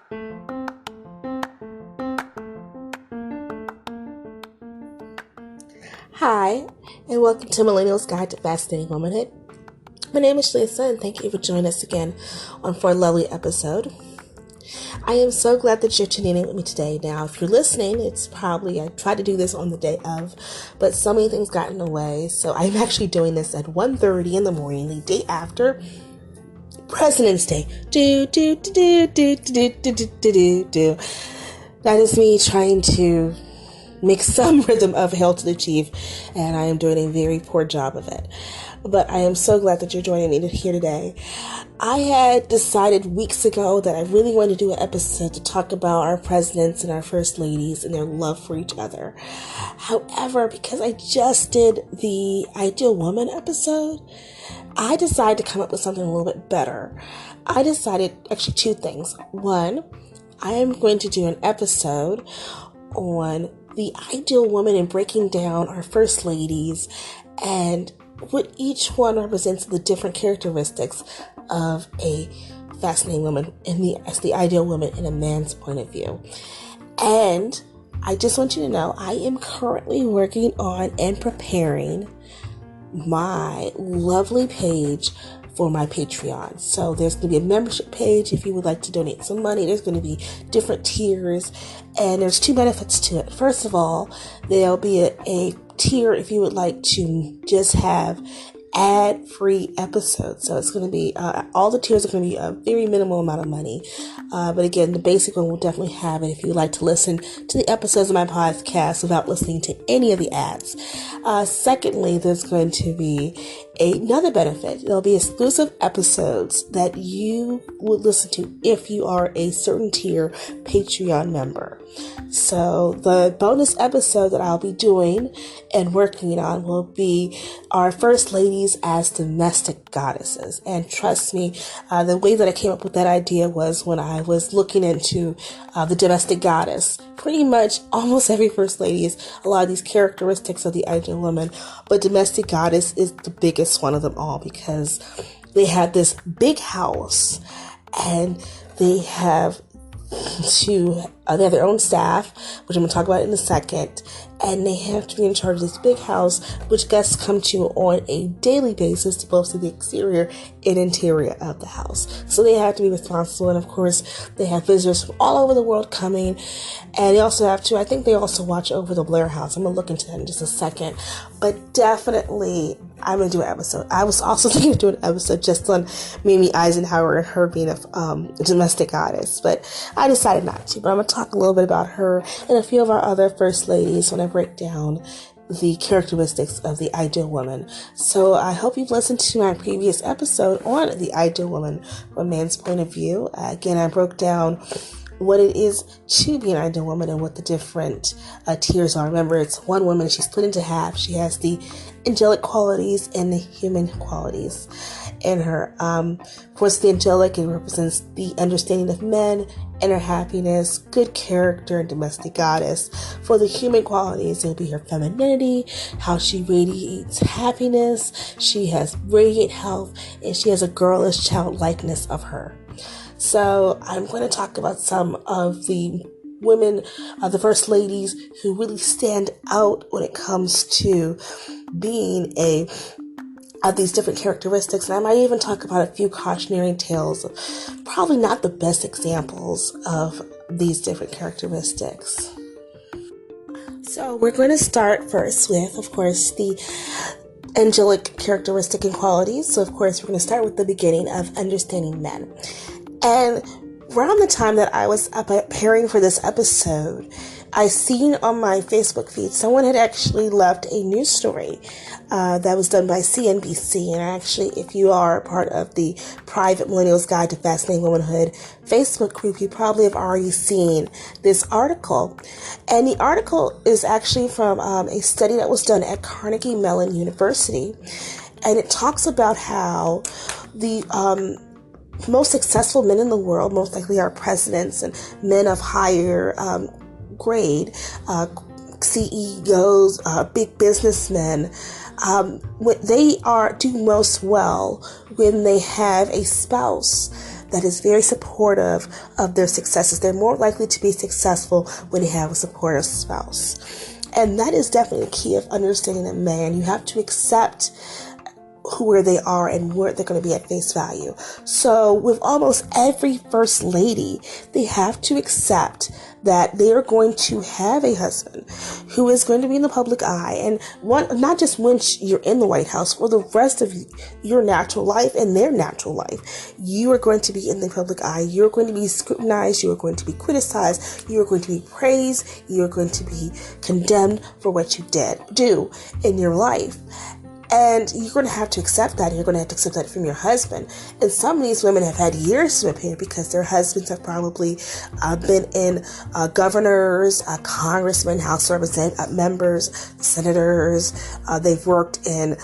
Hi, and welcome to Millennials Guide to Fascinating Womanhood. My name is Lisa, and thank you for joining us again for a lovely episode. I am so glad that you're tuning in with me today. Now, if you're listening, it's probably, I tried to do this on the day of, but so many things got in the way, so I'm actually doing this at 1:30 in the morning, the day after President's Day. That is me trying to make some rhythm of Hail to the Chief, and I am doing a very poor job of it. But I am so glad that you're joining me here today. I had decided weeks ago that I really wanted to do an episode to talk about our presidents and our first ladies and their love for each other. However, because I just did the Ideal Woman episode, I decided to come up with something a little bit better. I decided actually two things. One, I am going to do an episode on the ideal woman and breaking down our first ladies and what each one represents the different characteristics of a fascinating woman as the ideal woman in a man's point of view. And I just want you to know I am currently working on and preparing my lovely page for my Patreon. So there's going to be a membership page if you would like to donate some money. There's going to be different tiers, and there's two benefits to it. First of all, there'll be a tier if you would like to just have ad-free episodes. So it's going to be, all the tiers are going to be a very minimal amount of money. But again, the basic one will definitely have it if you would like to listen to the episodes of my podcast without listening to any of the ads. Secondly, there's going to be another benefit. There'll be exclusive episodes that you would listen to if you are a certain tier Patreon member. So the bonus episode that I'll be doing and working on will be our first ladies as domestic goddesses. And trust me, the way that I came up with that idea was when I was looking into the domestic goddess. Pretty much almost every first lady is a lot of these characteristics of the ideal woman, but domestic goddess is the biggest one of them all because they have this big house and they have they have their own staff, which I'm going to talk about in a second, and they have to be in charge of this big house, which guests come to on a daily basis to both see the exterior and interior of the house. So they have to be responsible, and of course, they have visitors from all over the world coming, and they also have to, I think they also watch over the Blair House. I'm going to look into that in just a second, but definitely I'm going to do an episode. I was also thinking of doing an episode just on Mimi Eisenhower and her being a domestic goddess, but I decided not to. But I'm going to talk a little bit about her and a few of our other first ladies when I break down the characteristics of the ideal woman. So I hope you've listened to my previous episode on the ideal woman from a man's point of view. Again, I broke down what it is to be an ideal woman and what the different tiers are. Remember, it's one woman. She's split into half. She has the angelic qualities and the human qualities in her. Of course, the angelic, it represents the understanding of men, inner happiness, good character, and domestic goddess. For the human qualities, it'll be her femininity, how she radiates happiness. She has radiant health, and she has a girlish childlikeness of her. So I'm going to talk about some of the women, the first ladies who really stand out when it comes to being of these different characteristics. And I might even talk about a few cautionary tales, probably not the best examples of these different characteristics. So we're going to start first with, of course, the angelic characteristic and qualities. So of course, we're going to start with the beginning of understanding men. And around the time that I was preparing for this episode, I seen on my Facebook feed someone had actually left a news story that was done by CNBC. And actually, if you are part of the private Millennials Guide to Fascinating Womanhood Facebook group, you probably have already seen this article. And the article is actually from a study that was done at Carnegie Mellon University. And it talks about how the most successful men in the world, most likely our presidents and men of higher grade, CEOs, big businessmen, they do most well when they have a spouse that is very supportive of their successes. They're more likely to be successful when they have a supportive spouse. And that is definitely the key of understanding a man. You have to accept where they are and where they're going to be at face value. So with almost every first lady, they have to accept that they are going to have a husband who is going to be in the public eye, and not just when you're in the White House, for the rest of your natural life and their natural life. You are going to be in the public eye. You're going to be scrutinized. You are going to be criticized. You are going to be praised. You are going to be condemned for what you do in your life. And you're going to have to accept that. You're going to have to accept that from your husband. And some of these women have had years to prepare because their husbands have probably been in governors, congressmen, House representative members, senators. They've worked in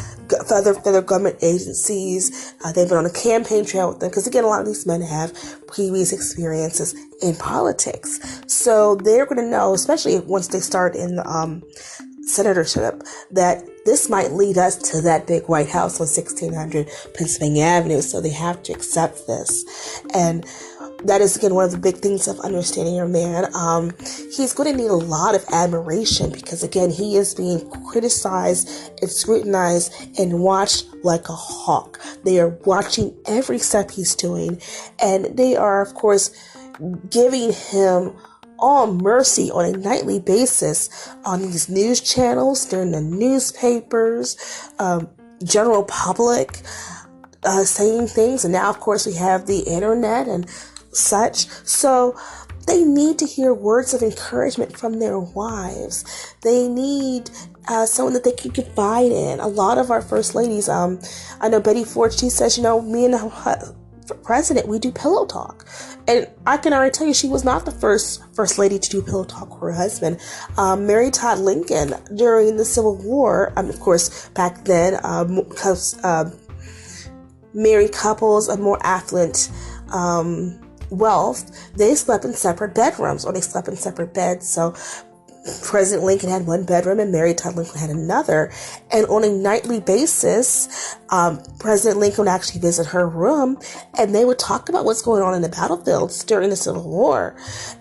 federal government agencies. They've been on a campaign trail with them. Because again, a lot of these men have previous experiences in politics. So they're going to know, especially once they start in senatorship, that this might lead us to that big White House on 1600 Pennsylvania Avenue. So they have to accept this. And that is, again, one of the big things of understanding your man. He's going to need a lot of admiration because, again, he is being criticized and scrutinized and watched like a hawk. They are watching every step he's doing. And they are, of course, giving him all mercy on a nightly basis on these news channels, during the newspapers, general public saying things. And now, of course, we have the internet and such. So they need to hear words of encouragement from their wives. They need someone that they can confide in. A lot of our first ladies, I know Betty Ford, she says, me and the president, we do pillow talk. And I can already tell you, she was not the first lady to do pillow talk with her husband. Mary Todd Lincoln, during the Civil War, of course, back then, because married couples of more affluent wealth, they slept in separate bedrooms, or they slept in separate beds. So President Lincoln had one bedroom and Mary Todd Lincoln had another. And on a nightly basis, President Lincoln would actually visit her room and they would talk about what's going on in the battlefields during the Civil War.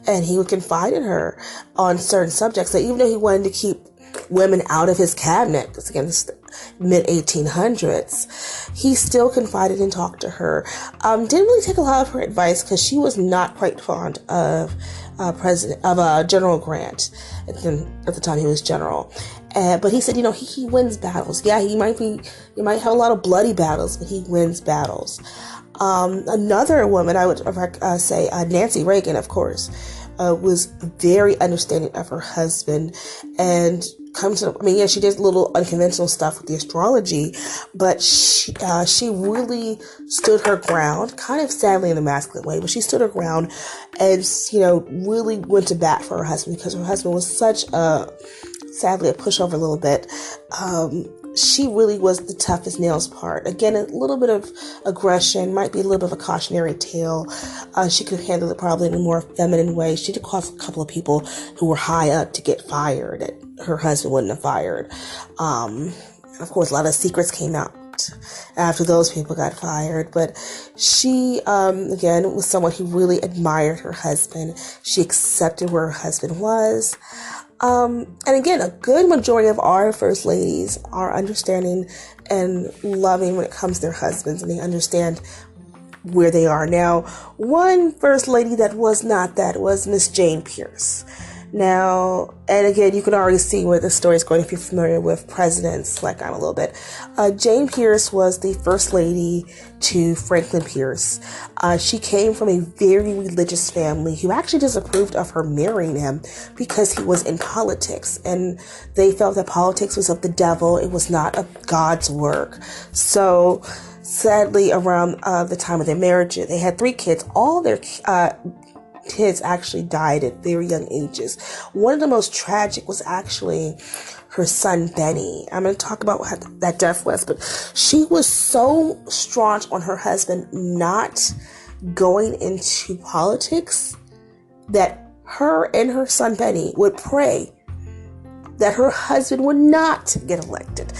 And he would confide in her on certain subjects. So even though he wanted to keep women out of his cabinet, because again, this is the mid-1800s, he still confided and talked to her. Didn't really take a lot of her advice because she was not quite fond of General Grant at the time he was general. But he said, he wins battles. Yeah, he might have a lot of bloody battles, but he wins battles. Another woman, I would say, Nancy Reagan, of course, was very understanding of her husband, and she did a little unconventional stuff with the astrology, but she really stood her ground, kind of sadly in a masculine way, but she stood her ground and, really went to bat for her husband, because her husband was sadly a pushover a little bit. She really was the tough as nails part. Again, a little bit of aggression, might be a little bit of a cautionary tale. She could have handled it probably in a more feminine way. She did cause a couple of people who were high up to get fired that her husband wouldn't have fired. Of course, a lot of secrets came out after those people got fired. But she, again, was someone who really admired her husband. She accepted where her husband was. And again, a good majority of our first ladies are understanding and loving when it comes to their husbands, and they understand where they are. Now, one first lady that was not that was Miss Jane Pierce. Now, and again, you can already see where the story is going if you're familiar with presidents, like I'm a little bit. Jane Pierce was the first lady to Franklin Pierce. She came from a very religious family who actually disapproved of her marrying him because he was in politics, and they felt that politics was of the devil. It was not of God's work. So sadly, around the time of their marriage, they had 3 kids. All their kids actually died at very young ages. One of the most tragic was actually her son Benny. I'm going to talk about what that death was, but she was so staunch on her husband not going into politics that her and her son Benny would pray that her husband would not get elected.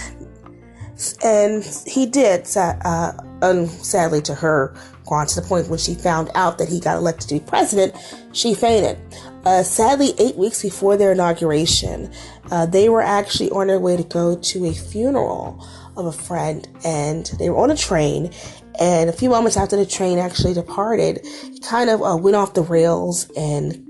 And he did, sadly to her, gone to the point when she found out that he got elected to be president, she fainted. Sadly, 8 weeks before their inauguration, they were actually on their way to go to a funeral of a friend, and they were on a train. And a few moments after the train actually departed, it kind of went off the rails, and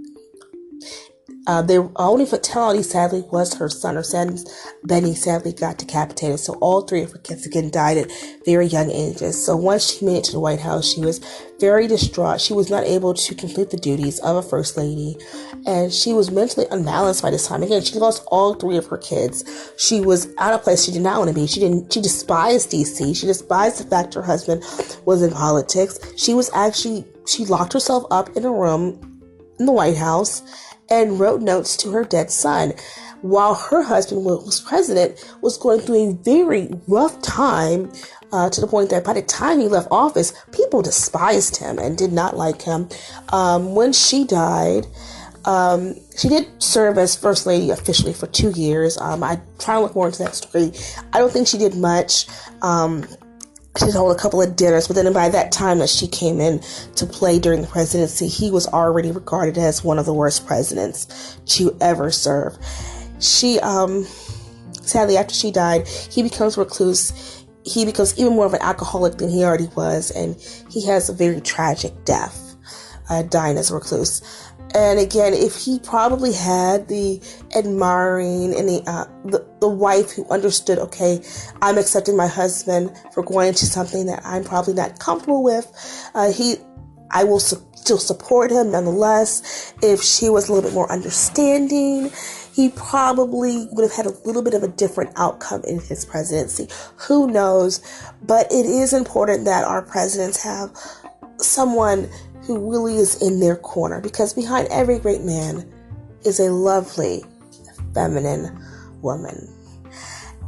the only fatality, sadly, was her son. Her son, Benny, sadly got decapitated. So all three of her kids again died at very young ages. So once she made it to the White House, she was very distraught. She was not able to complete the duties of a first lady, and she was mentally unbalanced by this time. Again, she lost all three of her kids. She was out of place she did not want to be. She despised DC. She despised the fact her husband was in politics. She locked herself up in a room in the White House and wrote notes to her dead son, while her husband, who was president, was going through a very rough time, to the point that by the time he left office, people despised him and did not like him. When she died, she did serve as First Lady officially for 2 years. I try to look more into that story. I don't think she did much. She did hold a couple of dinners, but then by that time that she came in to play during the presidency, he was already regarded as one of the worst presidents to ever serve. She, sadly, after she died, he becomes recluse. He becomes even more of an alcoholic than he already was, and he has a very tragic death, dying as a recluse. And again, if he probably had the admiring and the wife who understood, okay, I'm accepting my husband for going into something that I'm probably not comfortable with, I will still support him nonetheless. If she was a little bit more understanding, he probably would have had a little bit of a different outcome in his presidency. Who knows? But it is important that our presidents have someone who really is in their corner, because behind every great man is a lovely, feminine woman.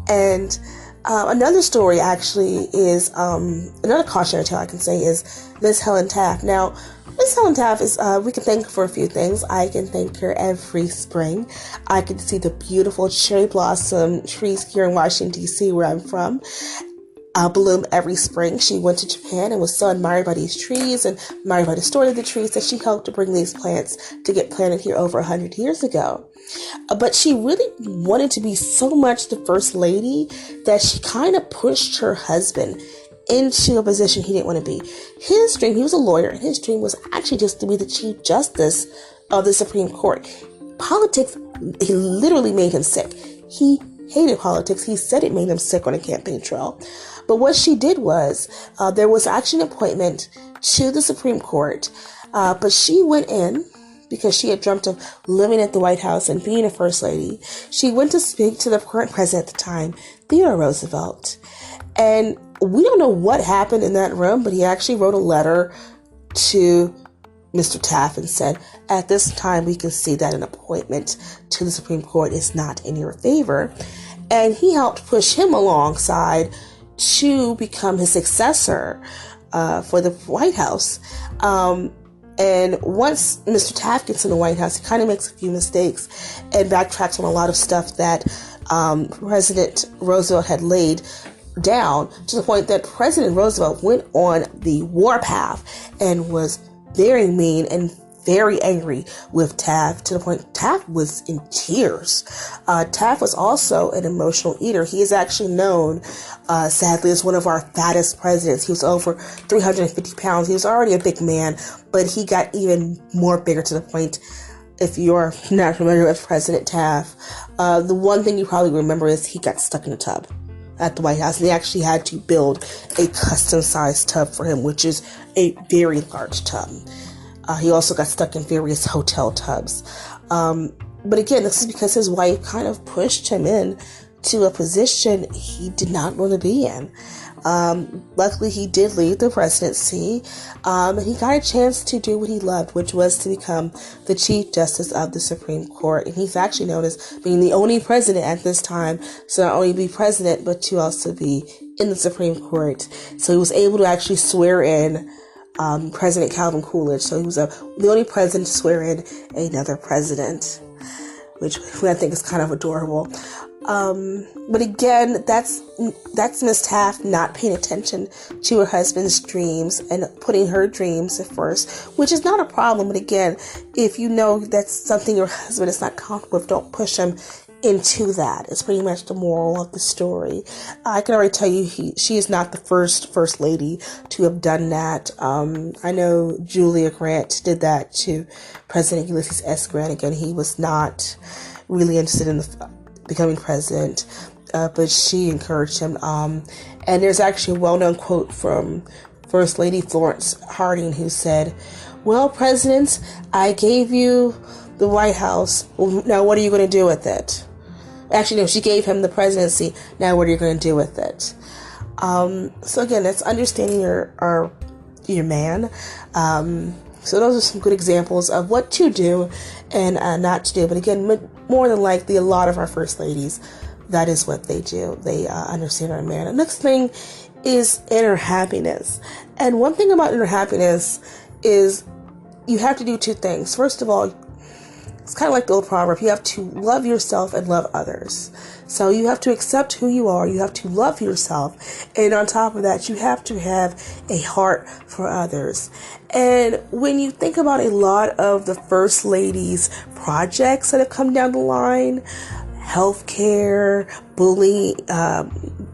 And another story actually is, another cautionary tale I can say is Miss Helen Taft. Now, Miss Helen Taft is, we can thank her for a few things. I can thank her every spring. I can see the beautiful cherry blossom trees here in Washington, D.C., where I'm from, bloom every spring. She went to Japan and was so admired by these trees and admired by the story of the trees that she helped to bring these plants to get planted here over 100 years ago. But she really wanted to be so much the first lady that she kind of pushed her husband into a position he didn't want to be. His dream, he was a lawyer, and his dream was actually just to be the Chief Justice of the Supreme Court. Politics, he literally made him sick. He hated politics. He said it made him sick on a campaign trail. But what she did was, there was actually an appointment to the Supreme Court, but she went in because she had dreamt of living at the White House and being a first lady. She went to speak to the current president at the time, Theodore Roosevelt. And we don't know what happened in that room, but he actually wrote a letter to Mr. Taft and said, at this time, we can see that an appointment to the Supreme Court is not in your favor. And he helped push him alongside to become his successor for the White House. And once Mr. Taft gets in the White House, he kind of makes a few mistakes and backtracks on a lot of stuff that President Roosevelt had laid down, to the point that President Roosevelt went on the warpath and was very mean and very angry with Taft, to the point Taft was in tears. Taft was also an emotional eater. He is actually known, sadly, as one of our fattest presidents. He was over 350 pounds. He was already a big man, but he got even more bigger, to the point, if you're not familiar with President Taft, the one thing you probably remember is he got stuck in a tub at the White House. They actually had to build a custom-sized tub for him, which is a very large tub. He also got stuck in various hotel tubs. But again, this is because his wife kind of pushed him in to a position he did not want to be in. Luckily, he did leave the presidency, and he got a chance to do what he loved, which was to become the Chief Justice of the Supreme Court. And he's actually known as being the only president at this time to not only be president, but to also be in the Supreme Court. So he was able to actually swear in President Calvin Coolidge. So he was the only president to swear in another president, which I think is kind of adorable. But again, that's Miss Taft not paying attention to her husband's dreams and putting her dreams at first, which is not a problem. But again, if you know that's something your husband is not comfortable with, don't push him into that. It's pretty much the moral of the story. I can already tell you she is not the first lady to have done that. I know Julia Grant did that to President Ulysses S. Grant. Again, he was not really interested in becoming president, but she encouraged him. And there's actually a well-known quote from First Lady Florence Harding, who said, "Well, President, I gave you the White House. Well, now what are you going to do with it?" Actually, no, she gave him the presidency. Now what are you going to do with it? So again, that's understanding your man. So those are some good examples of what to do and not to do. But again, more than likely, a lot of our first ladies, that is what they do. They understand our man. The next thing is inner happiness. And one thing about inner happiness is you have to do two things. First of all, it's kind of like the old proverb. You have to love yourself and love others. So you have to accept who you are. You have to love yourself. And on top of that, you have to have a heart for others. And when you think about a lot of the First Lady's projects that have come down the line, healthcare, bullying,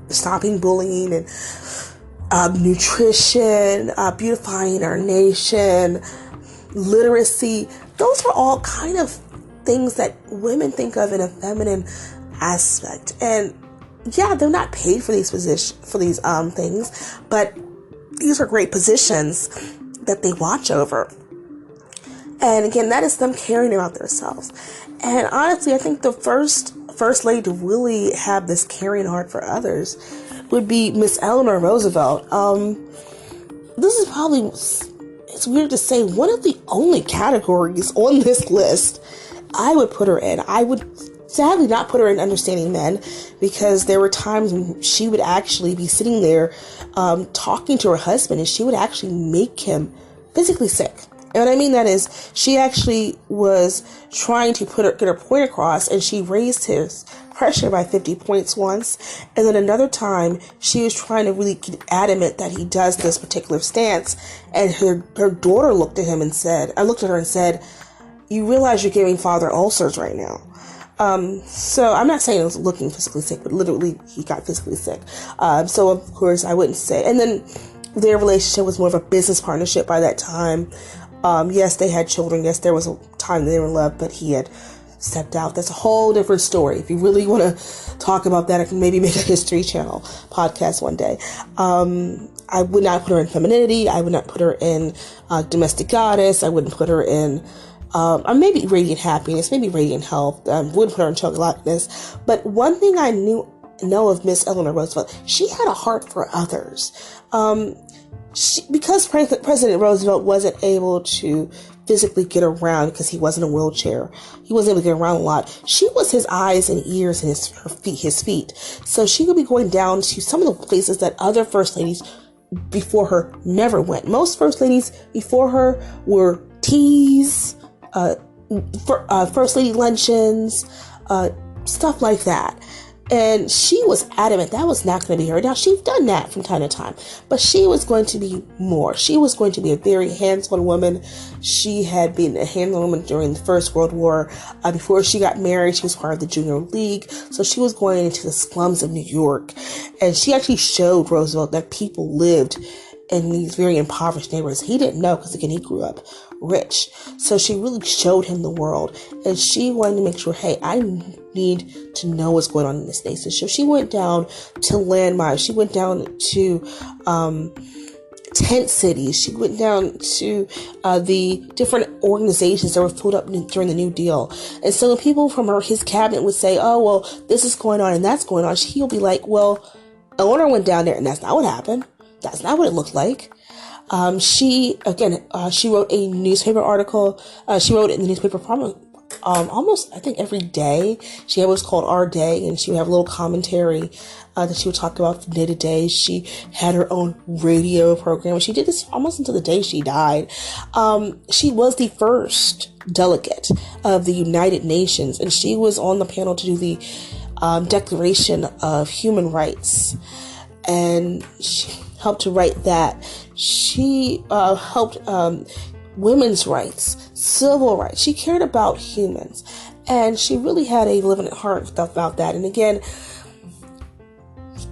stopping bullying, and nutrition, beautifying our nation, literacy, those are all kind of things that women think of in a feminine aspect. And yeah, they're not paid for these things, but these are great positions that they watch over. And again, that is them caring about themselves. And honestly, I think the first lady to really have this caring heart for others would be Miss Eleanor Roosevelt. This is probably, it's weird to say, one of the only categories on this list I would put her in. I would sadly not put her in understanding men, because there were times when she would actually be sitting there talking to her husband, and she would actually make him physically sick. And what I mean that is, she actually was trying to get her point across, and she raised his pressure by 50 points once. And then another time, she was trying to really get adamant that he does this particular stance. And her daughter looked at her and said, "You realize you're giving father ulcers right now." So I'm not saying it was looking physically sick, but literally he got physically sick. So of course I wouldn't say. And then their relationship was more of a business partnership by that time. Yes, they had children. Yes, there was a time they were in love, but he had stepped out. That's a whole different story. If you really want to talk about that, I can maybe make a History Channel podcast one day. I would not put her in femininity. I would not put her in domestic goddess. I wouldn't put her in maybe radiant happiness, maybe radiant health. Wouldn't put her in chocolateness. But one thing I know of Miss Eleanor Roosevelt, she had a heart for others. Because President Roosevelt wasn't able to physically get around because he was in a wheelchair, he wasn't able to get around a lot. She was his eyes and ears and his feet. So she would be going down to some of the places that other first ladies before her never went. Most first ladies before her were teas, first lady luncheons, stuff like that. And she was adamant that was not going to be her. Now, she's done that from time to time, but she was going to be more. She was going to be a very hands-on woman. She had been a hands-on woman during the First World War. Before she got married, she was part of the Junior League. So she was going into the slums of New York. And she actually showed Roosevelt that people lived in these very impoverished neighborhoods. He didn't know because, again, he grew up rich. So she really showed him the world. And she wanted to make sure, hey, I need to know what's going on in this nation. So she went down to landmines. She went down to tent cities. She went down to the different organizations that were put up during the New Deal. And so when people from his cabinet would say, oh, well, this is going on and that's going on, he'll be like, well, Eleanor went down there and that's not what happened. That's not what it looked like. She wrote a newspaper article. She wrote it in the newspaper almost, I think, every day. She had what's called Our Day, and she would have a little commentary that she would talk about from day to day. She had her own radio program. She did this almost until the day she died. She was the first delegate of the United Nations, and she was on the panel to do the Declaration of Human Rights, and she helped to write that. She helped women's rights, civil rights. She cared about humans, and she really had a living heart about that. And again,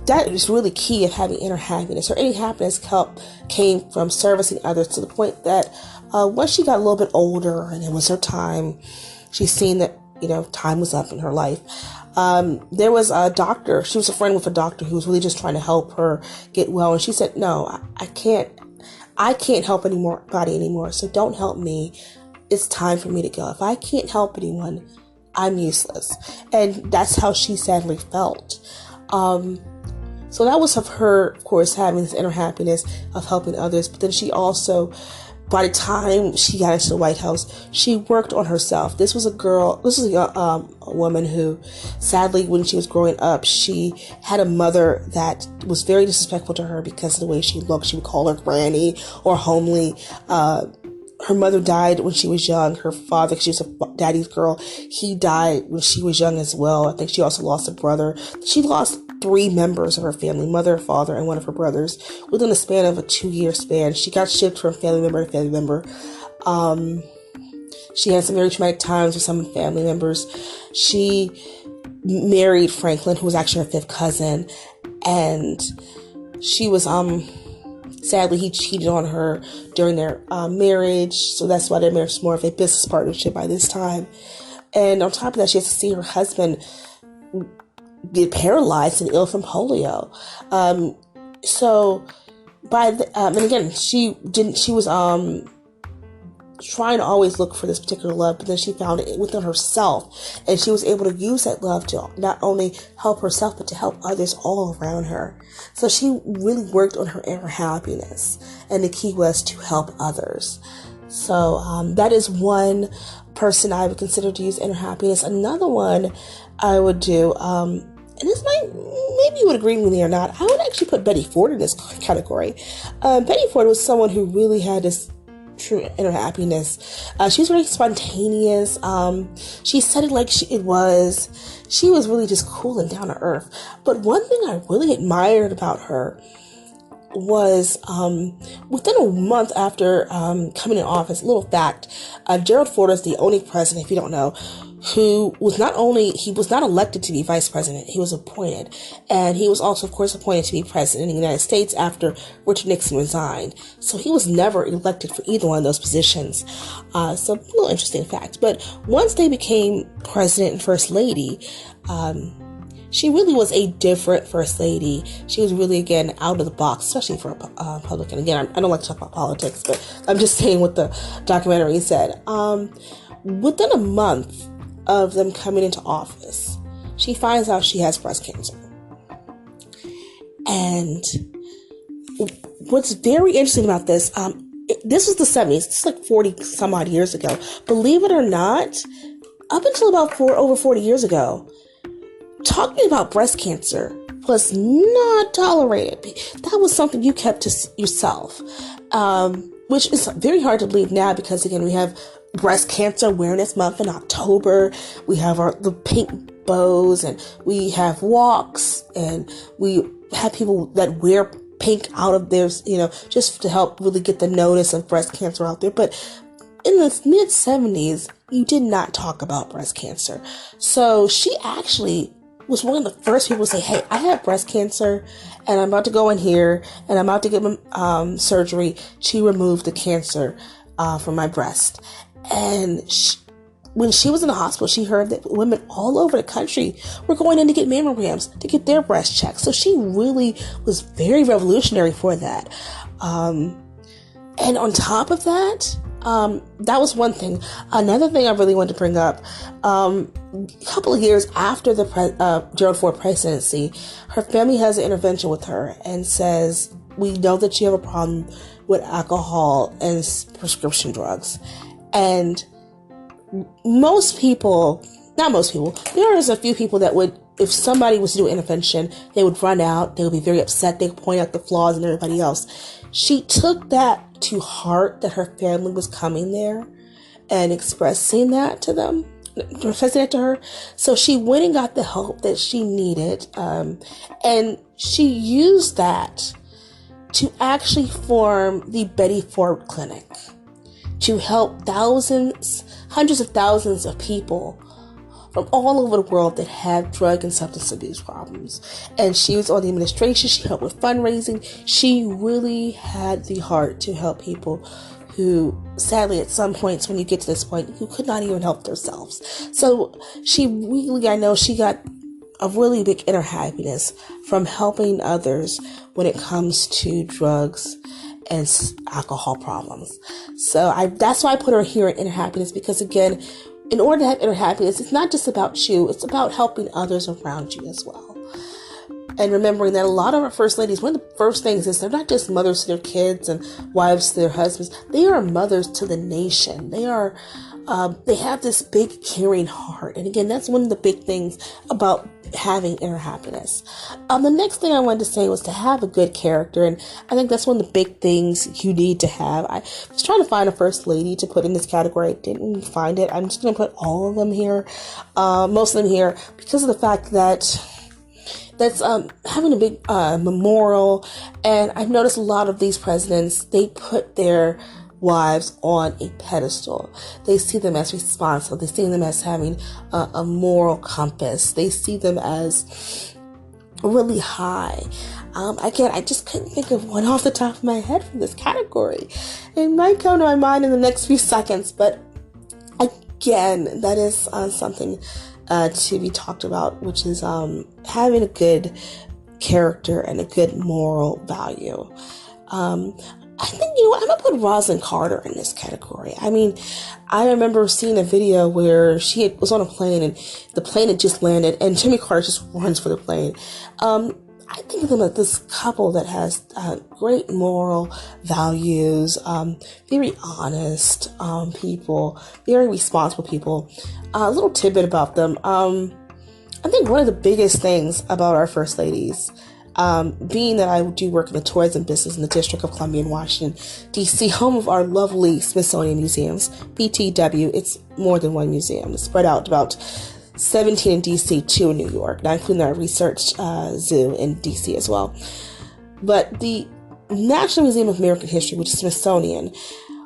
that is really key of having inner happiness. Her inner happiness came from servicing others, to the point that once she got a little bit older and it was her time, she's seen that, time was up in her life. There was a doctor. She was a friend with a doctor who was really just trying to help her get well. And she said, no, I can't help anybody anymore. So don't help me. It's time for me to go. If I can't help anyone, I'm useless. And that's how she sadly felt. So that was of her, of course, having this inner happiness of helping others. But then she also, by the time she got into the White House, she worked on herself. This was a woman who, sadly, when she was growing up, she had a mother that was very disrespectful to her because of the way she looked. She would call her granny or homely. Her mother died when she was young. Her father, she was a daddy's girl, he died when she was young as well. I think she also lost a brother. She lost 3 members of her family, mother, father, and one of her brothers, within the span of a 2-year span. She got shipped from family member to family member. She had some very traumatic times with some family members. She married Franklin, who was actually her 5th cousin, and she was, sadly, he cheated on her during their marriage, so that's why their marriage was more of a business partnership by this time. And on top of that, she has to see her husband get paralyzed and ill from polio. And again, she was trying to always look for this particular love, but then she found it within herself, and she was able to use that love to not only help herself, but to help others all around her. So she really worked on her inner happiness, and the key was to help others. So that is one person I would consider to use inner happiness. Another one I would do, and this maybe you would agree with me or not, I would actually put Betty Ford in this category. Betty Ford was someone who really had this true inner happiness. She was very spontaneous. She said it like it was. She was really just cool and down to earth. But one thing I really admired about her was within a month after coming in office, little fact, Gerald Ford is the only president, if you don't know, who was he was not elected to be vice president, he was appointed. And he was also, of course, appointed to be president in the United States after Richard Nixon resigned. So he was never elected for either one of those positions. So a little interesting fact. But once they became president and first lady, she really was a different first lady. She was really, again, out of the box, especially for a Republican. Again, I don't like to talk about politics, but I'm just saying what the documentary said. Within a month of them coming into office, she finds out she has breast cancer. And what's very interesting about this, this was the 70s. It's like 40 some odd years ago. Believe it or not, up until about over 40 years ago, talking about breast cancer was not tolerated. That was something you kept to yourself, which is very hard to believe now, because again, we have Breast Cancer Awareness Month in October. We have the pink bows, and we have walks, and we have people that wear pink out of theirs, just to help really get the notice of breast cancer out there. But in the mid 70s, you did not talk about breast cancer. So she actually was one of the first people to say, hey, I have breast cancer, and I'm about to go in here, and I'm about to get surgery to remove the cancer from my breast. And when she was in the hospital, she heard that women all over the country were going in to get mammograms, to get their breast checked. So she really was very revolutionary for that. And on top of that, that was one thing. Another thing I really wanted to bring up, a couple of years after the Gerald Ford presidency, her family has an intervention with her and says, we know that you have a problem with alcohol and prescription drugs. And not most people, there is a few people that would, if somebody was to do an intervention, they would run out, they would be very upset, they would point out the flaws in everybody else. She took that to heart, that her family was coming there and expressing that to them. presented to her. So she went and got the help that she needed. And she used that to actually form the Betty Ford Clinic to help thousands, hundreds of thousands of people from all over the world that have drug and substance abuse problems. And she was on the administration. She helped with fundraising. She really had the heart to help people who, sadly, at some points when you get to this point, who could not even help themselves. So she really, I know she got a really big inner happiness from helping others when it comes to drugs and alcohol problems. So that's why I put her here in inner happiness, because again, in order to have inner happiness, it's not just about you, it's about helping others around you as well. And remembering that a lot of our first ladies, one of the first things is they're not just mothers to their kids and wives to their husbands. They are mothers to the nation. They have this big caring heart. And again, that's one of the big things about having inner happiness. The next thing I wanted to say was to have a good character. And I think that's one of the big things you need to have. I was trying to find a first lady to put in this category. I didn't find it. I'm just going to put all of them here, most of them here, because of the fact that that's having a big memorial. And I've noticed a lot of these presidents, they put their wives on a pedestal. They see them as responsible. They see them as having a moral compass. They see them as really high. Again, I just couldn't think of one off the top of my head from this category. It might come to my mind in the next few seconds, but again, that is something to be talked about, which is having a good character and a good moral value. I think, I'm going to put Rosalind Carter in this category. I mean, I remember seeing a video where she was on a plane and the plane had just landed and Jimmy Carter just runs for the plane. I think of them as this couple that has great moral values, very honest people, very responsible people. A little tidbit about them. I think one of the biggest things about our first ladies, being that I do work in the tourism business in the District of Columbia in Washington, D.C., home of our lovely Smithsonian museums, BTW, it's more than one museum. It's spread out about 17 in D.C., 2 in New York, not including our research zoo in D.C. as well. But the National Museum of American History, which is Smithsonian,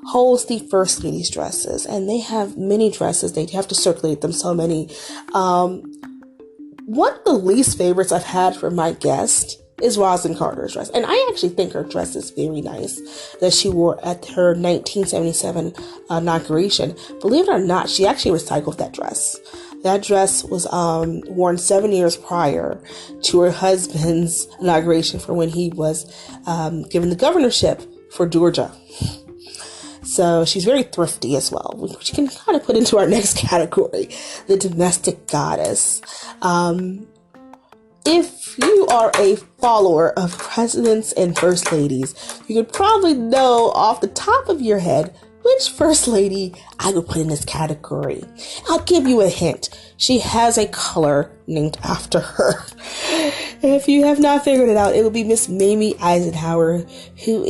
holds the first ladies' dresses, and they have many dresses. They have to circulate them, so many. One of the least favorites I've had from my guest is Rosalind Carter's dress. And I actually think her dress is very nice that she wore at her 1977 inauguration. Believe it or not, she actually recycled that dress. That dress was worn 7 years prior to her husband's inauguration for when he was given the governorship for Georgia. So she's very thrifty as well, which you can kind of put into our next category, the domestic goddess. If you are a follower of presidents and first ladies, you could probably know off the top of your head which first lady I would put in this category. I'll give you a hint. She has a color named after her. If you have not figured it out, it would be Miss Mamie Eisenhower, who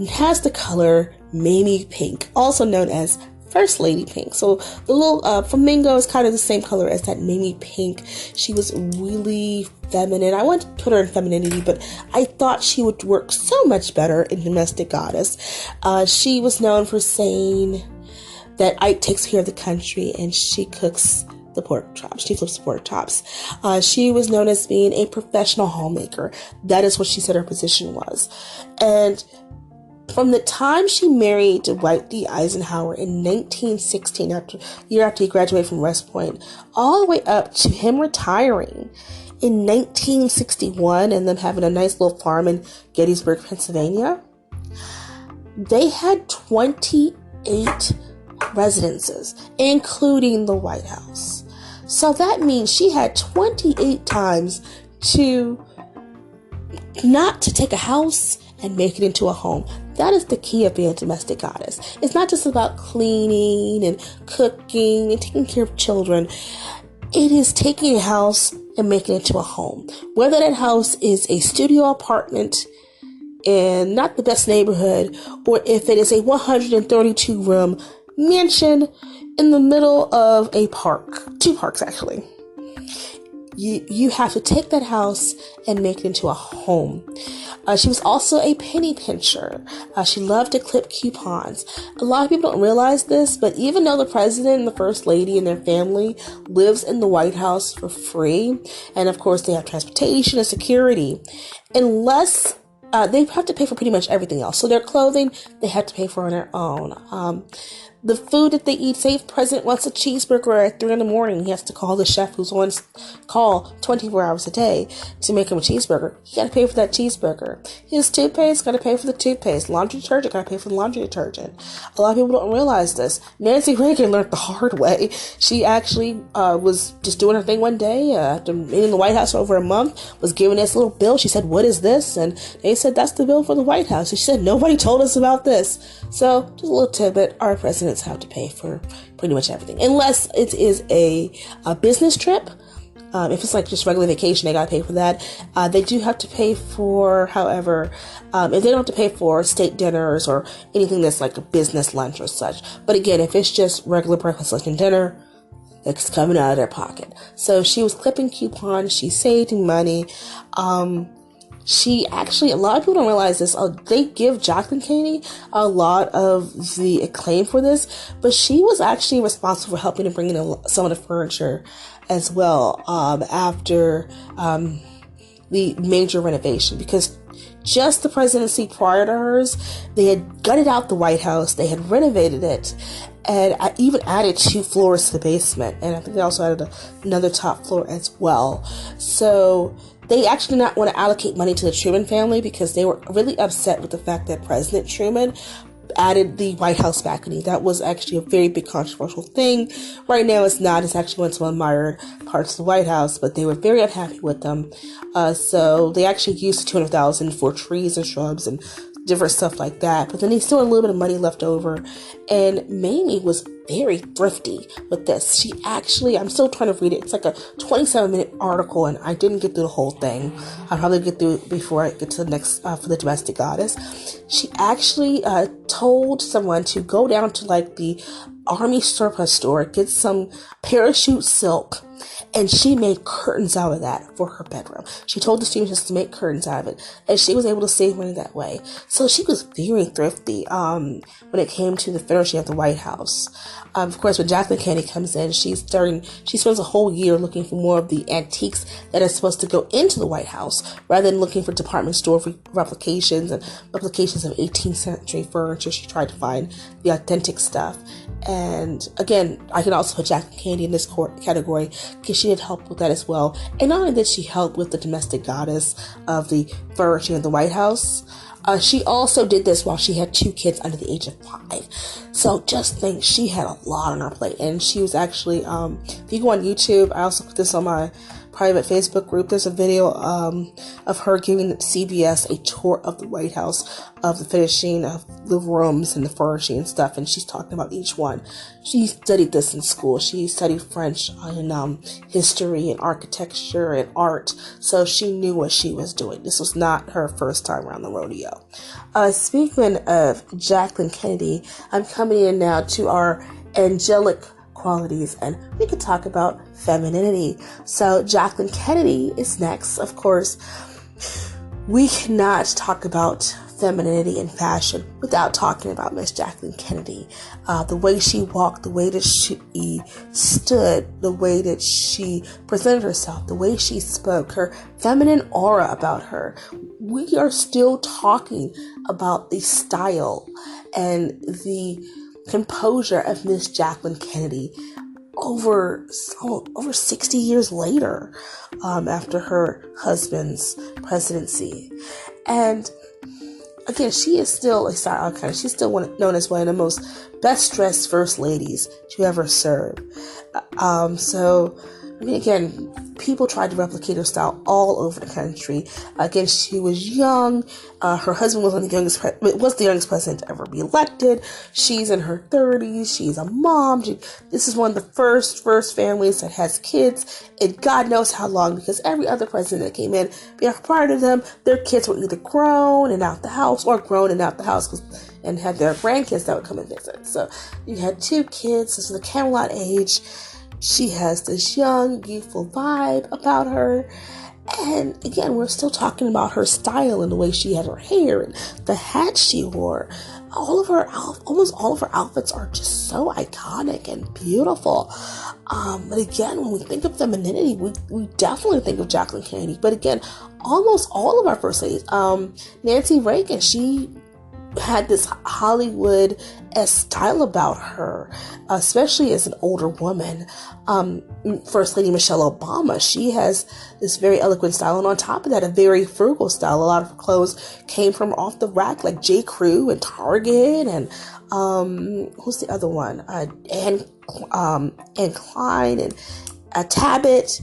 has the color Mamie Pink, also known as First Lady Pink. So the little flamingo is kind of the same color as that Mamie Pink. She was really feminine. I wanted to put her in femininity, but I thought she would work so much better in Domestic Goddess. She was known for saying that Ike takes care of the country and she cooks the pork chops. She flips pork chops. She was known as being a professional homemaker. That is what she said her position was. And from the time she married Dwight D. Eisenhower in 1916, year after he graduated from West Point, all the way up to him retiring in 1961 and them having a nice little farm in Gettysburg, Pennsylvania, they had 28 residences, including the White House. So that means she had 28 times to take a house and make it into a home. That is the key of being a domestic goddess. It's not just about cleaning and cooking and taking care of children. It is taking a house and making it into a home. Whether that house is a studio apartment in not the best neighborhood, or if it is a 132 room mansion in the middle of a park, 2 parks actually. You have to take that house and make it into a home. She was also a penny pincher. She loved to clip coupons. A lot of people don't realize this, but even though the president and the first lady and their family lives in the White House for free, and of course they have transportation and security, unless they have to pay for pretty much everything else. So their clothing, they have to pay for on their own. The food that they eat, say if the president wants a cheeseburger at 3 a.m, he has to call the chef who's on call 24 hours a day to make him a cheeseburger. He got to pay for that cheeseburger. His toothpaste, got to pay for the toothpaste. Laundry detergent, got to pay for the laundry detergent. A lot of people don't realize this. Nancy Reagan learned the hard way. She actually was just doing her thing one day after being in the White House for over a month, was given this little bill. She said, "What is this?" And they said, "That's the bill for the White House." And she said, "Nobody told us about this." So just a little tidbit, our presidents have to pay for pretty much everything, unless it is a business trip. If it's like just regular vacation, they gotta pay for that. They do have to pay for, however, if they don't have to pay for state dinners or anything that's like a business lunch or such. But again, if it's just regular breakfast, lunch, and dinner, it's coming out of their pocket. So she was clipping coupons, she's saving money. She actually, a lot of people don't realize this, they give Jacqueline Kennedy a lot of the acclaim for this, but she was actually responsible for helping to bring in some of the furniture as well after the major renovation, because just the presidency prior to hers, they had gutted out the White House, they had renovated it, and I even added 2 floors to the basement, and I think they also added another top floor as well. So they actually did not want to allocate money to the Truman family because they were really upset with the fact that President Truman added the White House balcony. That was actually a very big controversial thing. Right now it's not. It's actually one of the admired parts of the White House, but they were very unhappy with them. So they actually used $200,000 for trees and shrubs and different stuff like that. But then they still had a little bit of money left over. And Mamie was very thrifty with this. She actually, I'm still trying to read it. It's like a 27-minute article, and I didn't get through the whole thing. I'll probably get through it before I get to the next, for the domestic goddess. She actually told someone to go down to like the Army surplus store, get some parachute silk, and she made curtains out of that for her bedroom. She told the students to make curtains out of it, and she was able to save money that way. So she was very thrifty when it came to the finishing of the White House. Of course, when Jacqueline Kennedy comes in, she spends a whole year looking for more of the antiques that are supposed to go into the White House, rather than looking for department store replications and replications of 18th century furniture. She tried to find the authentic stuff. And again, I can also put Jacqueline Kennedy in this category because she did help with that as well. And not only did she help with the domestic goddess of the furniture in the White House, she also did this while she had 2 kids under the age of 5. So just think, she had a lot on her plate. And she was actually, if you go on YouTube, I also put this on my private Facebook group. There's a video of her giving CBS a tour of the White House, of the finishing of the rooms and the furnishing and stuff, and she's talking about each one. She studied this in school. She studied French and history and architecture and art, so she knew what she was doing. This was not her first time around the rodeo. Speaking of Jacqueline Kennedy, I'm coming in now to our angelic qualities, and we could talk about femininity. So Jacqueline Kennedy is next. Of course, we cannot talk about femininity and fashion without talking about Miss Jacqueline Kennedy. The way she walked, the way that she stood, the way that she presented herself, the way she spoke, her feminine aura about her. We are still talking about the style and the composure of Miss Jacqueline Kennedy over 60 years later, after her husband's presidency. And again, she is still a style icon. She's still known as one of the most best dressed first ladies to ever serve. So I mean, again, people tried to replicate her style all over the country. Again, she was young. Her husband was the youngest president to ever be elected. She's in her 30s. She's a mom. This is one of the first families that has kids, and God knows how long, because every other president that came in prior to them, their kids were either grown and out the house or grown and out the house and had their grandkids that would come and visit. So you had 2 kids. This is the Camelot age. She has this young, youthful vibe about her. And again, we're still talking about her style and the way she had her hair and the hat she wore. Almost all of her outfits are just so iconic and beautiful. But again, when we think of femininity, we definitely think of Jacqueline Kennedy. But again, almost all of our first ladies, Nancy Reagan, she had this Hollywood-esque style about her, especially as an older woman. First Lady Michelle Obama, she has this very eloquent style, and on top of that, a very frugal style. A lot of her clothes came from off the rack, like J. Crew and Target, and who's the other one? Anne Klein and Tabit.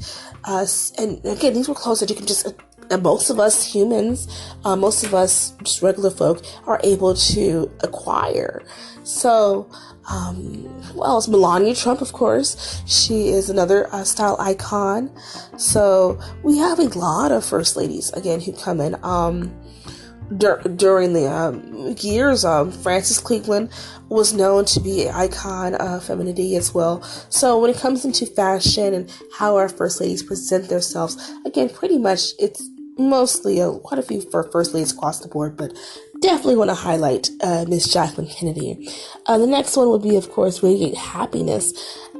And again, these were clothes that you can just... And most of us humans, most of us just regular folk, are able to acquire. So, who else? Melania Trump, of course. She is another style icon. So we have a lot of first ladies, again, who come in. During the years, Frances Cleveland was known to be an icon of femininity as well. So when it comes into fashion and how our first ladies present themselves, again, pretty much it's mostly quite a few for first ladies across the board, but definitely want to highlight Miss Jacqueline Kennedy. The next one would be, of course, Radiate Happiness.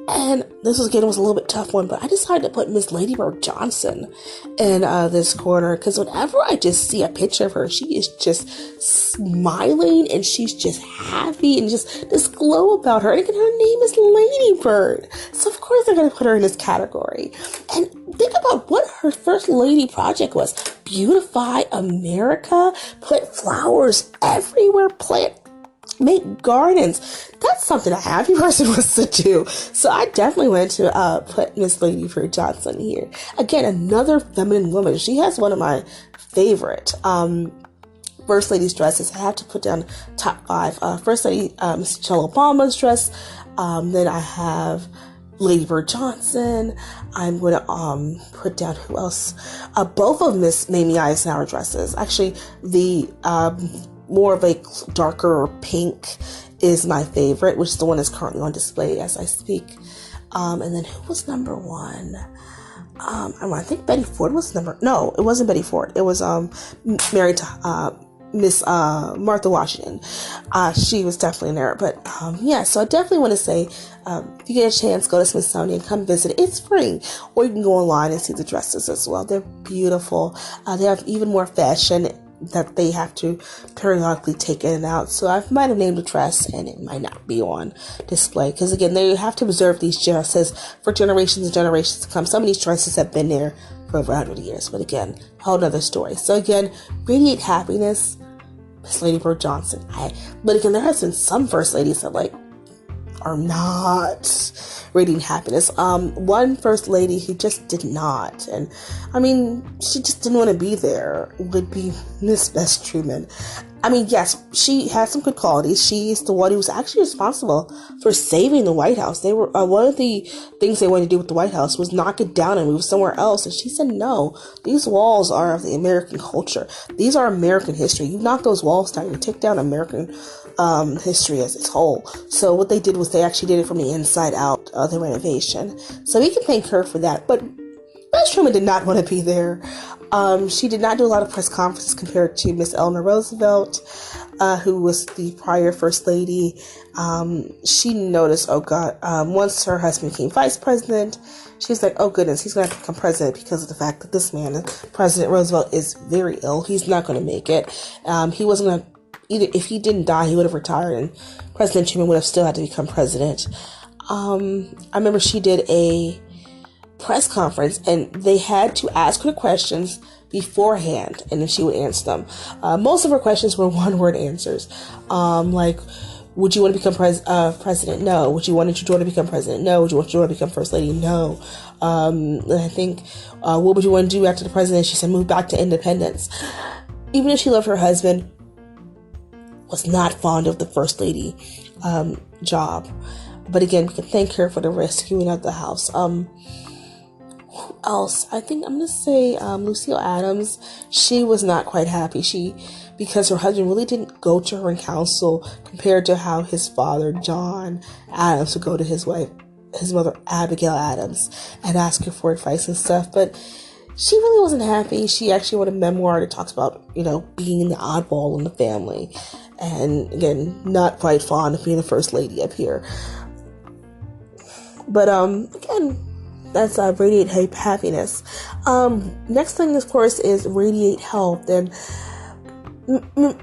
And this was a little bit tough one, but I decided to put Miss Lady Bird Johnson in this corner, because whenever I just see a picture of her, she is just smiling and she's just happy and just this glow about her. And again, her name is Lady Bird, so of course they're going to put her in this category. And think about what her first lady project was: beautify America, put flowers everywhere, make gardens. That's something a happy person wants to do. So I definitely wanted to put Miss Lady Bird Johnson here. Again, another feminine woman. She has one of my favorite first lady's dresses. I have to put down top 5. First lady, Michelle Obama's dress. Then I have Lady Bird Johnson. I'm going to put down who else? Both of Miss Mamie Eisenhower dresses. Actually, the more of a darker pink is my favorite, which is the one that's currently on display as I speak. And then who was number 1? I think Betty Ford was no, it wasn't Betty Ford. It was married to Miss Martha Washington. She was definitely in there. But yeah, so I definitely want to say, if you get a chance, go to Smithsonian, come visit. It's free. Or you can go online and see the dresses as well. They're beautiful. They have even more fashion that they have to periodically take in and out. So I might have named a dress and it might not be on display, because again, they have to preserve these dresses for generations and generations to come. Some of these dresses have been there for over 100 years, but again, a whole nother story. So again, Radiate Happiness, Miss Lady Bird Johnson. But again, there has been some first ladies that are not radiating happiness. One first lady who just did not, and I mean, she just didn't want to be there, would be Miss Bess Truman. I mean, yes, she had some good qualities. She's the one who was actually responsible for saving the White House. They were one of the things they wanted to do with the White House was knock it down and move somewhere else. And she said, no, these walls are of the American culture. These are American history. You knock those walls down, you take down American history as its whole. So what they did was they actually did it from the inside out, the renovation. So we can thank her for that. But Bess Truman did not want to be there. She did not do a lot of press conferences compared to Miss Eleanor Roosevelt, who was the prior first lady. She noticed, once her husband became vice president, she's like, oh goodness, he's going to have to become president because of the fact that this man, President Roosevelt, is very ill. He's not going to make it. He wasn't going to, either if he didn't die, he would have retired and President Truman would have still had to become president. I remember she did a press conference and they had to ask her questions beforehand and then she would answer them. Most of her questions were one-word answers, like Would you want to become president? No. Would you want your daughter to become president? No. Would you want your daughter to become first lady? No. And I think, what would you want to do after the president? She said, move back to independence. Even if she loved her husband, was not fond of the first lady job. But again, we can thank her for the rescuing of the house. Who else? I think I'm going to say Lucille Adams. She was not quite happy. Because her husband really didn't go to her in counsel compared to how his father, John Adams, would go to his mother, Abigail Adams, and ask her for advice and stuff. But she really wasn't happy. She actually wrote a memoir that talks about, being the oddball in the family. And again, not quite fond of being the first lady up here. But again, that's radiate happiness. Next thing, of course, is radiate health. And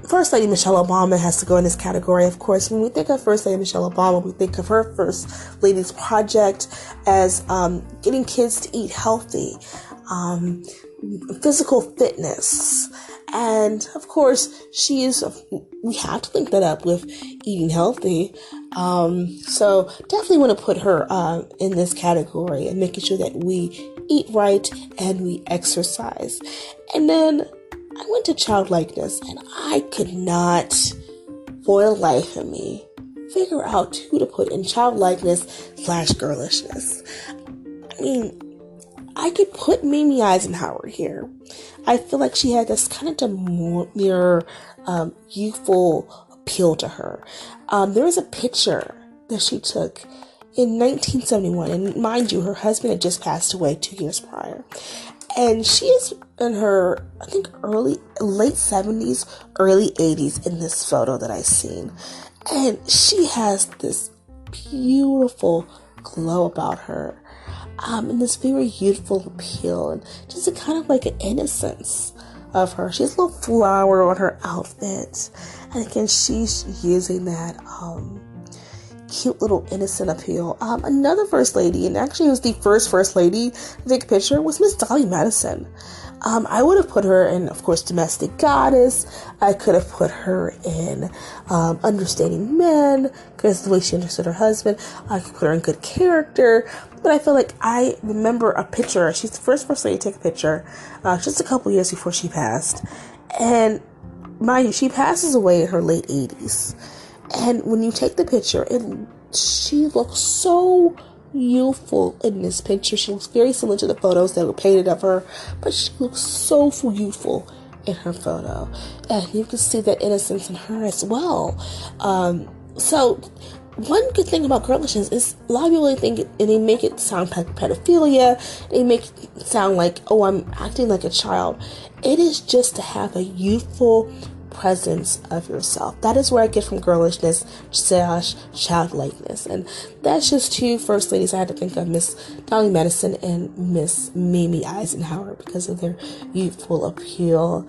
First Lady Michelle Obama has to go in this category. Of course, when we think of First Lady Michelle Obama, we think of her First Lady's project as getting kids to eat healthy, physical fitness. And of course, we have to link that up with eating healthy. So definitely want to put her in this category and making sure that we eat right and we exercise. And then I went to childlikeness, and I could not, for the life of me, figure out who to put in childlikeness / girlishness. I mean, I could put Mimi Eisenhower here. I feel like she had this kind of demure, youthful appeal to her. There was a picture that she took in 1971, and mind you, her husband had just passed away 2 years prior. And she is in her, I think, late 70s, early 80s in this photo that I've seen. And she has this beautiful glow about her. And this very youthful appeal. And just a kind of like an innocence of her. She has a little flower on her outfit. And again, she's using that cute little innocent appeal. Another first lady, and actually it was the first lady to take a picture, was Miss Dolly Madison. I would have put her in, of course, Domestic Goddess. I could have put her in Understanding Men, because the way she understood her husband. I could put her in Good Character. But I feel like I remember a picture. She's the first lady to take a picture just a couple years before she passed. And mind you, she passes away in her late 80s. And when you take the picture, she looks so youthful in this picture. She looks very similar to the photos that were painted of her, but she looks so youthful in her photo. And you can see that innocence in her as well. So one good thing about girlishness is a lot of people think and they make it sound like pedophilia. They make it sound like, oh, I'm acting like a child. It is just to have a youthful presence of yourself. That is where I get from girlishness / childlikeness. And that's just two first ladies I had to think of, Miss Dolly Madison and Miss Mimi Eisenhower, because of their youthful appeal.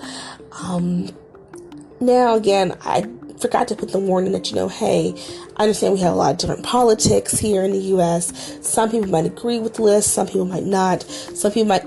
Now again, I forgot to put the warning that, hey, I understand we have a lot of different politics here in the U.S. Some people might agree with the list. Some people might not. Some people might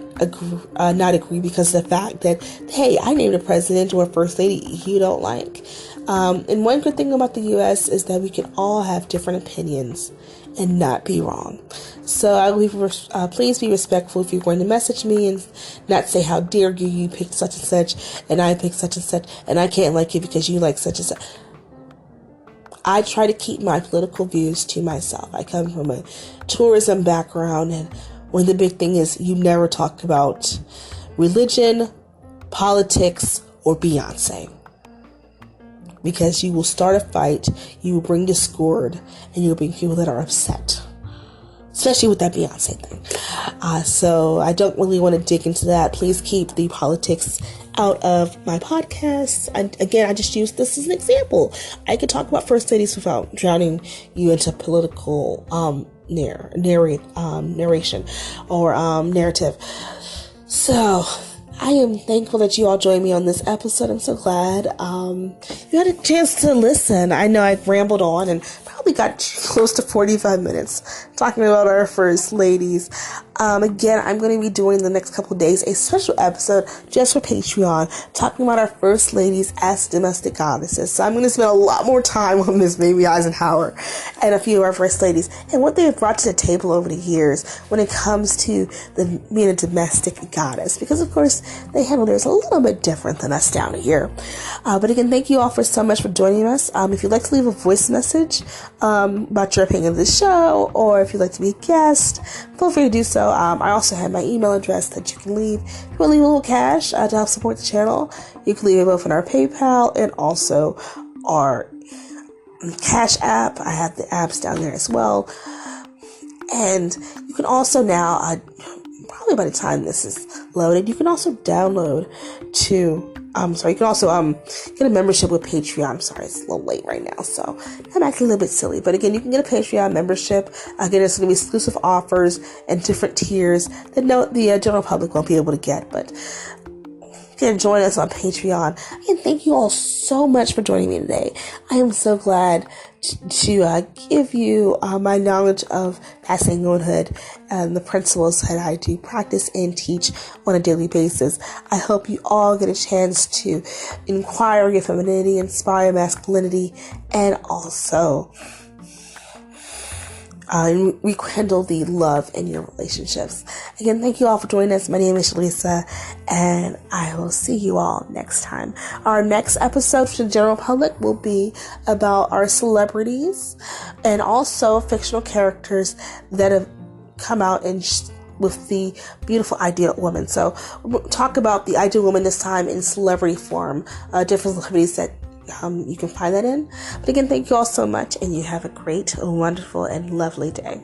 not agree because of the fact that, hey, I named a president or a first lady you don't like. And one good thing about the U.S. is that we can all have different opinions and not be wrong. So I will please be respectful if you're going to message me and not say, how dare you picked such and such and I picked such and such and I can't like you because you like such and such. I try to keep my political views to myself. I come from a tourism background, and one of the big thing is you never talk about religion, politics, or Beyonce. Because you will start a fight, you will bring discord, and you'll bring people that are upset. Especially with that Beyonce thing. So I don't really want to dig into that. Please keep the politics out of my podcast. And again, I just use this as an example. I could talk about first ladies without drowning you into political narration or narrative. So I am thankful that you all joined me on this episode. I'm so glad you had a chance to listen. I know I've rambled on and probably got close to 45 minutes talking about our first ladies. Again, I'm going to be doing the next couple of days a special episode just for Patreon, talking about our first ladies as domestic goddesses. So I'm going to spend a lot more time on Miss Baby Eisenhower and a few of our first ladies and what they've brought to the table over the years when it comes to being a domestic goddess. Because, of course, they handle theirs a little bit different than us down here. But again, thank you all so much for joining us. If you'd like to leave a voice message about your opinion of the show, or if you'd like to be a guest, feel free to do so. I also have my email address that you can leave. If you want to leave a little cash to help support the channel, you can leave it both in our PayPal and also our Cash app. I have the apps down there as well. And you can also now, probably by the time this is loaded, you can also download you can also get a membership with Patreon. I'm sorry, it's a little late right now, so I'm acting a little bit silly. But again, you can get a Patreon membership. Again, it's going to be exclusive offers and different tiers that the general public won't be able to get. But you can join us on Patreon. And thank you all so much for joining me today. I am so glad to give you my knowledge of passing womanhood and the principles that I do practice and teach on a daily basis. I hope you all get a chance to inquire your femininity, inspire masculinity, and also rekindle the love in your relationships. Again, thank you all for joining us. My name is Lisa, and I will see you all next time. Our next episode for the general public will be about our celebrities and also fictional characters that have come out with the beautiful ideal woman. So we'll talk about the ideal woman this time in celebrity form, different celebrities that you can find that in. But again, thank you all so much, and you have a great, wonderful, and lovely day.